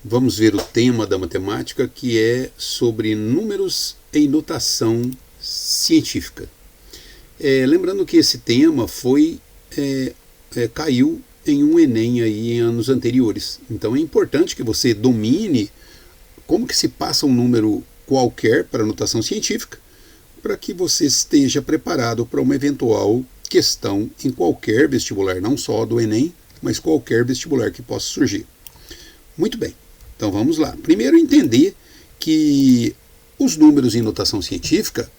Vamos ver o tema da matemática, que é sobre números em notação científica. Lembrando que esse tema caiu em um Enem aí em anos anteriores. Então é importante que você domine como que se passa um número qualquer para notação científica, para que você esteja preparado para uma eventual questão em qualquer vestibular, não só do Enem, mas qualquer vestibular que possa surgir. Muito bem, então vamos lá. Primeiro, entender que os números em notação científica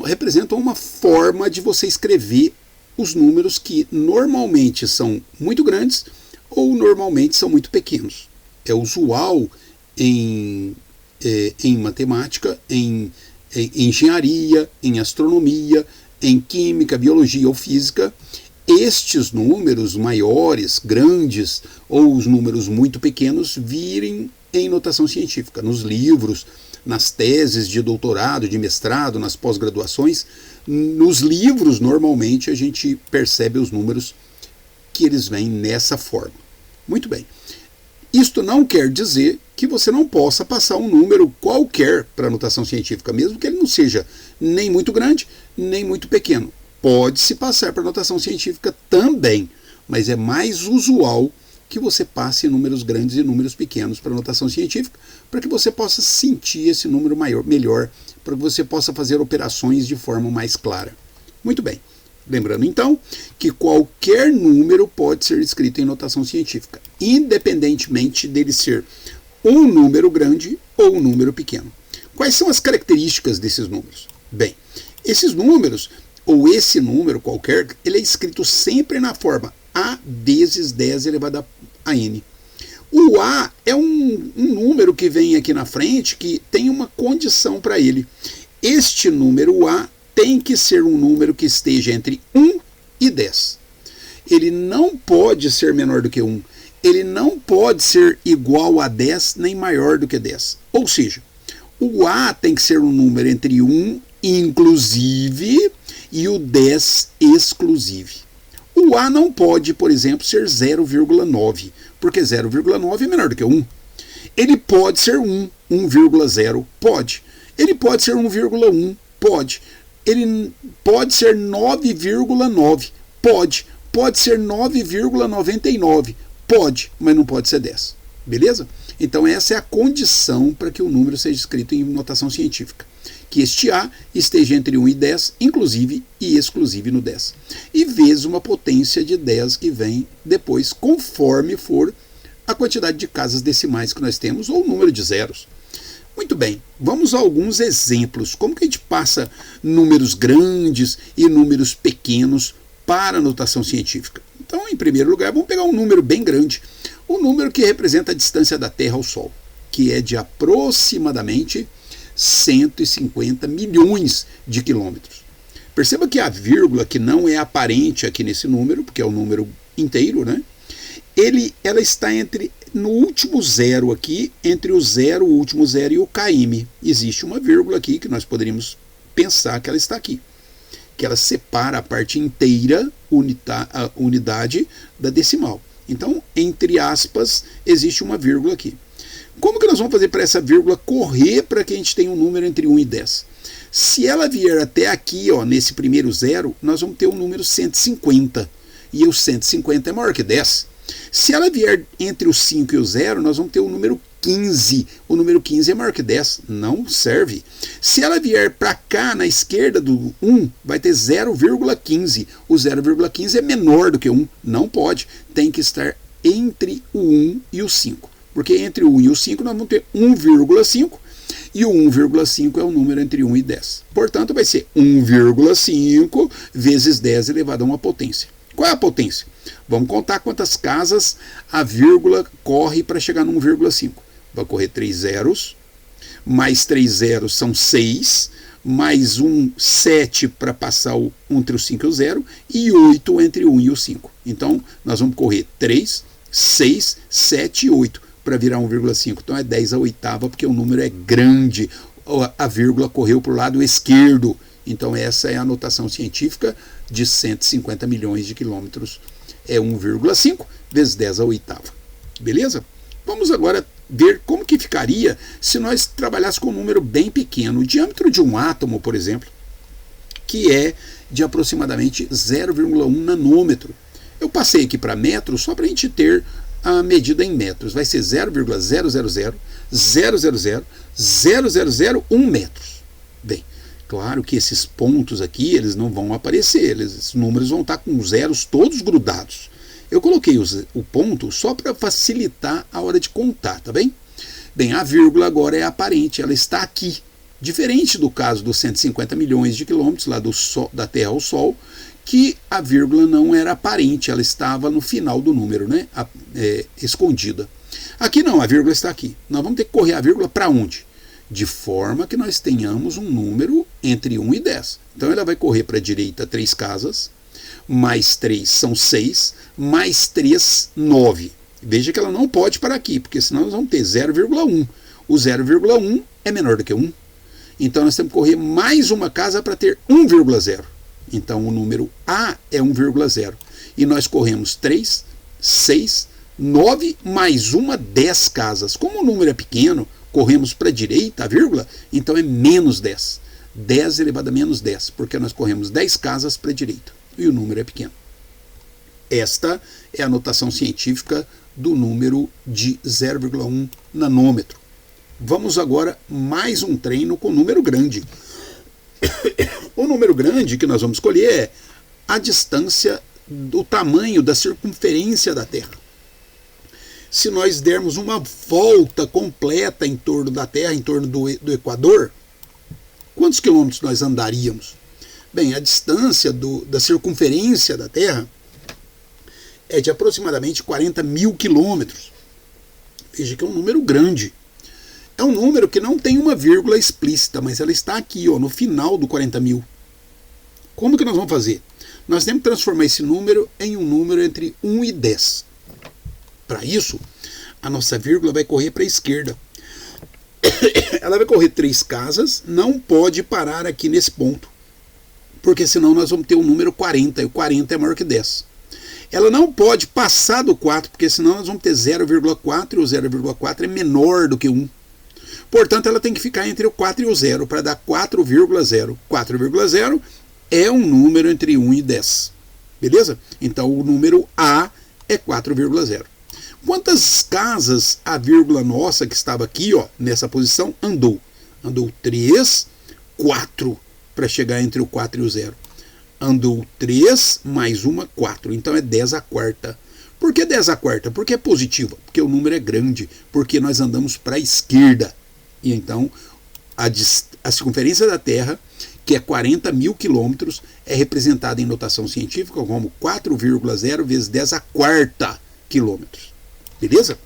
representam uma forma de você escrever os números que normalmente são muito grandes ou normalmente são muito pequenos. É usual em matemática, em engenharia, em astronomia, em química, biologia ou física, estes números maiores, grandes, ou os números muito pequenos virem em notação científica. Nos livros, nas teses de doutorado, de mestrado, nas pós-graduações, nos livros, normalmente, a gente percebe os números que eles vêm nessa forma. Muito bem. Isto não quer dizer que você não possa passar um número qualquer para a notação científica, mesmo que ele não seja nem muito grande, nem muito pequeno. Pode-se passar para a notação científica também, mas é mais usual que você passe números grandes e números pequenos para a notação científica, para que você possa sentir esse número melhor, para que você possa fazer operações de forma mais clara. Muito bem. Lembrando, então, que qualquer número pode ser escrito em notação científica, independentemente dele ser um número grande ou um número pequeno. Quais são as características desses números? Bem, esses números, ou esse número qualquer, ele é escrito sempre na forma A vezes 10 elevado a N. O A é um número que vem aqui na frente que tem uma condição para ele. Este número A tem que ser um número que esteja entre 1 e 10. Ele não pode ser menor do que 1. Ele não pode ser igual a 10 nem maior do que 10. Ou seja, o A tem que ser um número entre 1 inclusive e o 10 exclusive. O A não pode, por exemplo, ser 0,9, porque 0,9 é menor do que 1. Ele pode ser 1,0, pode. Ele pode ser 1,1, pode. Ele pode ser 9,9, pode. Pode ser 9,99, pode, mas não pode ser 10. Beleza? Então essa é a condição para que o número seja escrito em notação científica. Que este A esteja entre 1 e 10, inclusive e exclusive no 10. E vezes uma potência de 10 que vem depois, conforme for a quantidade de casas decimais que nós temos, ou o número de zeros. Muito bem, vamos a alguns exemplos. Como que a gente passa números grandes e números pequenos para a notação científica? Então, em primeiro lugar, vamos pegar um número bem grande. O número que representa a distância da Terra ao Sol, que é de aproximadamente 150 milhões de quilômetros. Perceba que a vírgula, que não é aparente aqui nesse número, porque é o número inteiro, né? Ela está no último zero aqui, entre o zero, o último zero e o km. Existe uma vírgula aqui que nós poderíamos pensar que ela está aqui, que ela separa a parte inteira, a unidade da decimal. Então, entre aspas, existe uma vírgula aqui. Como que nós vamos fazer para essa vírgula correr para que a gente tenha um número entre 1 e 10? Se ela vier até aqui, ó, nesse primeiro zero, nós vamos ter o número 150. E o 150 é maior que 10. Se ela vier entre o 5 e o 0, nós vamos ter o número 15. O número 15 é maior que 10. Não serve. Se ela vier para cá, na esquerda do 1, vai ter 0,15. O 0,15 é menor do que 1. Não pode. Tem que estar entre o 1 e o 5. Porque entre o 1 e o 5 nós vamos ter 1,5. E o 1,5 é o número entre 1 e 10. Portanto, vai ser 1,5 vezes 10 elevado a uma potência. Qual é a potência? Vamos contar quantas casas a vírgula corre para chegar no 1,5. Vai correr 3 zeros, mais 3 zeros são 6, mais 7 para passar entre o 5 e o 0, e 8 entre o 1 e o 5. Então, nós vamos correr 3, 6, 7 e 8 para virar 1,5. Então, é 10 a oitava, porque o número é grande. A vírgula correu para o lado esquerdo. Então, essa é a notação científica de 150 milhões de quilômetros. É 1,5 vezes 10 a oitava. Beleza? Vamos agora ver como que ficaria se nós trabalhássemos com um número bem pequeno. O diâmetro de um átomo, por exemplo, que é de aproximadamente 0,1 nanômetro. Eu passei aqui para metros só para a gente ter a medida em metros. Vai ser 0,000000001 metros. Bem, claro que esses pontos aqui eles não vão aparecer, esses números vão estar com zeros todos grudados. Eu coloquei o ponto só para facilitar a hora de contar, tá bem? Bem, a vírgula agora é aparente, ela está aqui. Diferente do caso dos 150 milhões de quilômetros lá da Terra ao Sol, que a vírgula não era aparente, ela estava no final do número, né? Escondida. Aqui não, a vírgula está aqui. Nós vamos ter que correr a vírgula para onde? De forma que nós tenhamos um número entre 1 e 10. Então ela vai correr para a direita 3 casas, mais 3 são 6, mais 3, 9. Veja que ela não pode parar aqui, porque senão nós vamos ter 0,1. O 0,1 é menor do que 1. Então nós temos que correr mais uma casa para ter 1,0. Então o número A é 1,0. E nós corremos 3, 6, 9 mais uma, 10 casas. Como o número é pequeno, corremos para a direita, a vírgula, então é menos 10. 10 elevado a menos 10, porque nós corremos 10 casas para a direita. E o número é pequeno. Esta é a notação científica do número de 0,1 nanômetro. Vamos agora mais um treino com número grande. O número grande que nós vamos escolher é a distância do tamanho da circunferência da Terra. Se nós dermos uma volta completa em torno da Terra, em torno do Equador, quantos quilômetros nós andaríamos? Bem, a distância da circunferência da Terra é de aproximadamente 40 mil quilômetros. Veja que é um número grande. É um número que não tem uma vírgula explícita, mas ela está aqui, ó, no final do 40 mil. Como que nós vamos fazer? Nós temos que transformar esse número em um número entre 1 e 10. Para isso, a nossa vírgula vai correr para a esquerda. Ela vai correr 3 casas, não pode parar aqui nesse ponto, porque senão nós vamos ter o número 40, e o 40 é maior que 10. Ela não pode passar do 4, porque senão nós vamos ter 0,4, e o 0,4 é menor do que 1. Portanto, ela tem que ficar entre o 4 e o 0, para dar 4,0. 4,0 é um número entre 1 e 10. Beleza? Então, o número A é 4,0. Quantas casas a vírgula nossa, que estava aqui, ó, nessa posição, andou? Andou 3, 4, para chegar entre o 4 e o 0. Andou 3 mais uma, 4. Então é 10 a quarta. Por que 10 a quarta? Porque é positiva. Porque o número é grande. Porque nós andamos para a esquerda. E então a circunferência da Terra, que é 40 mil quilômetros, é representada em notação científica como 4,0 vezes 10 a quarta quilômetros. Beleza?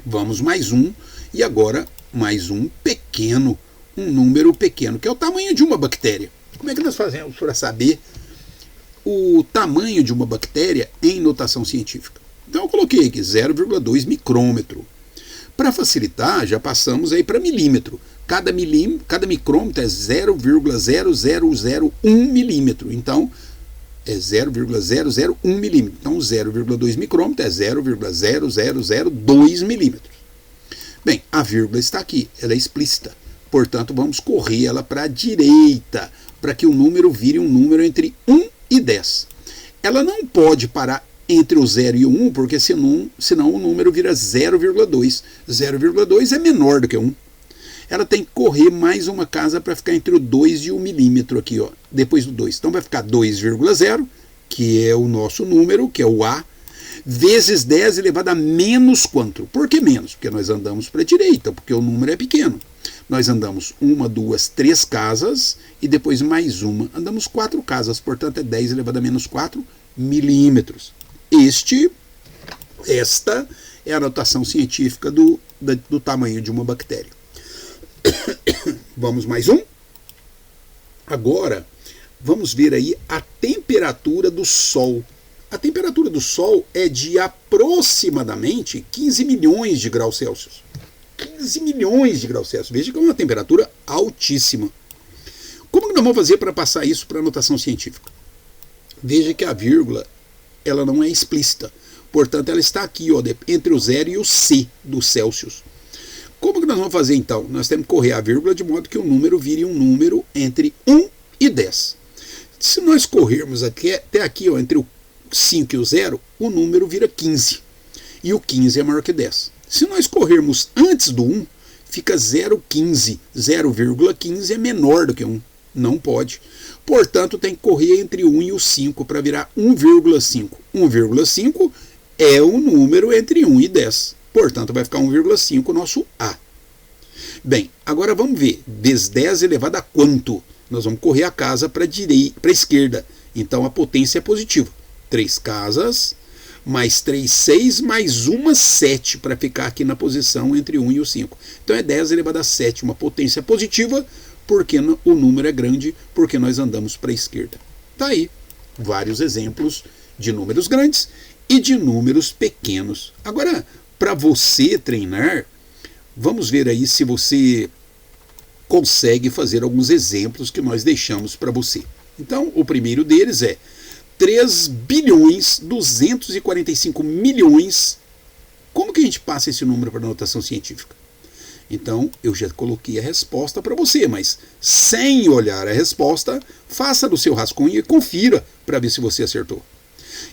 Vamos mais um. E agora mais um pequeno. Um número pequeno, que é o tamanho de uma bactéria. Como é que nós fazemos para saber o tamanho de uma bactéria em notação científica? Então eu coloquei aqui 0,2 micrômetro. Para facilitar, já passamos aí para milímetro. Cada micrômetro é 0,0001 milímetro. Então, é 0,001 milímetro. Então, 0,2 micrômetro é 0,0002 milímetros. Bem, a vírgula está aqui, ela é explícita. Portanto, vamos correr ela para a direita, para que o número vire um número entre 1 e 10. Ela não pode parar entre o 0 e o 1, porque senão o número vira 0,2. 0,2 é menor do que 1. Ela tem que correr mais uma casa para ficar entre o 2 e o milímetro aqui, ó, depois do 2. Então vai ficar 2,0, que é o nosso número, que é o A, vezes 10 elevado a menos quanto? Por que menos? Porque nós andamos para a direita, porque o número é pequeno. Nós andamos 1, 2, 3 casas e depois mais uma. Andamos 4 casas, portanto é 10 elevado a menos 4 milímetros. Esta é a notação científica do tamanho de uma bactéria. Vamos mais um? Agora, vamos ver aí a temperatura do Sol. A temperatura do Sol é de aproximadamente 15 milhões de graus Celsius. 15 milhões de graus Celsius. Veja que é uma temperatura altíssima. Como que nós vamos fazer para passar isso para a notação científica? Veja que a vírgula ela não é explícita. Portanto, ela está aqui, ó, entre o 0 e o C do Celsius. Como que nós vamos fazer então? Nós temos que correr a vírgula de modo que o número vire um número entre 1 e 10. Se nós corrermos até aqui, ó, entre o 5 e o 0, o número vira 15. E o 15 é maior que 10. Se nós corrermos antes do 1, fica 0,15. 0,15 é menor do que 1. Não pode. Portanto, tem que correr entre 1 e o 5 para virar 1,5. 1,5 é o número entre 1 e 10. Portanto, vai ficar 1,5 o nosso A. Bem, agora vamos ver. Vezes 10 elevado a quanto? Nós vamos correr a casa para a esquerda. Então, a potência é positiva. 3 casas, mais 3, 6, mais uma 7 para ficar aqui na posição entre 1 e o 5. Então, é 10 elevado a 7, uma potência positiva, porque o número é grande, porque nós andamos para a esquerda. Está aí vários exemplos de números grandes e de números pequenos. Agora, para você treinar, vamos ver aí se você consegue fazer alguns exemplos que nós deixamos para você. Então, o primeiro deles é 3 bilhões 245 milhões. Como que a gente passa esse número para a notação científica? Então, eu já coloquei a resposta para você, mas sem olhar a resposta, faça no seu rascunho e confira para ver se você acertou.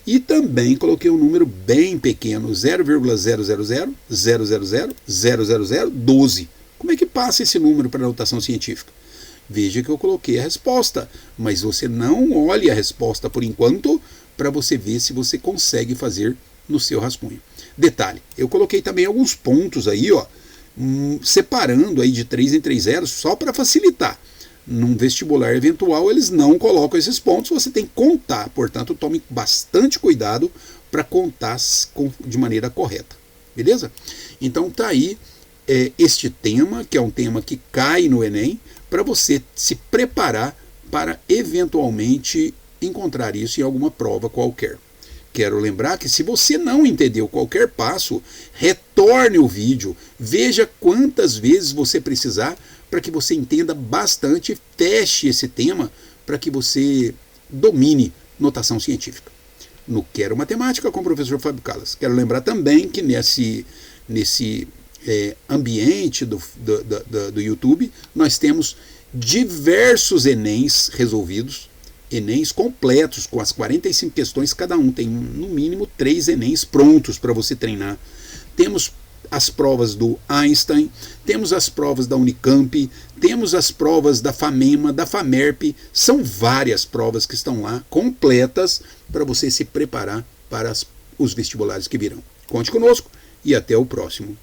E também coloquei um número bem pequeno, 0,00000000012. Como é que passa esse número para a notação científica? Veja que eu coloquei a resposta, mas você não olhe a resposta por enquanto para você ver se você consegue fazer no seu rascunho. Detalhe, eu coloquei também alguns pontos aí, ó, separando aí de 3 em 3 zeros, só para facilitar. Num vestibular eventual, eles não colocam esses pontos, você tem que contar. Portanto, tome bastante cuidado para contar de maneira correta. Beleza? Então, tá aí este tema, que é um tema que cai no Enem, para você se preparar para eventualmente encontrar isso em alguma prova qualquer. Quero lembrar que se você não entendeu qualquer passo, retorne o vídeo, veja quantas vezes você precisar para que você entenda bastante e feche esse tema para que você domine notação científica. No Quero Matemática com o professor Fábio Calas. Quero lembrar também que nesse ambiente do YouTube nós temos diversos Enems resolvidos, Enems completos, com as 45 questões, cada um tem no mínimo 3 Enems prontos para você treinar. Temos as provas do Einstein, temos as provas da Unicamp, temos as provas da FAMEMA, da FAMERP, são várias provas que estão lá, completas, para você se preparar para os vestibulares que virão. Conte conosco e até o próximo.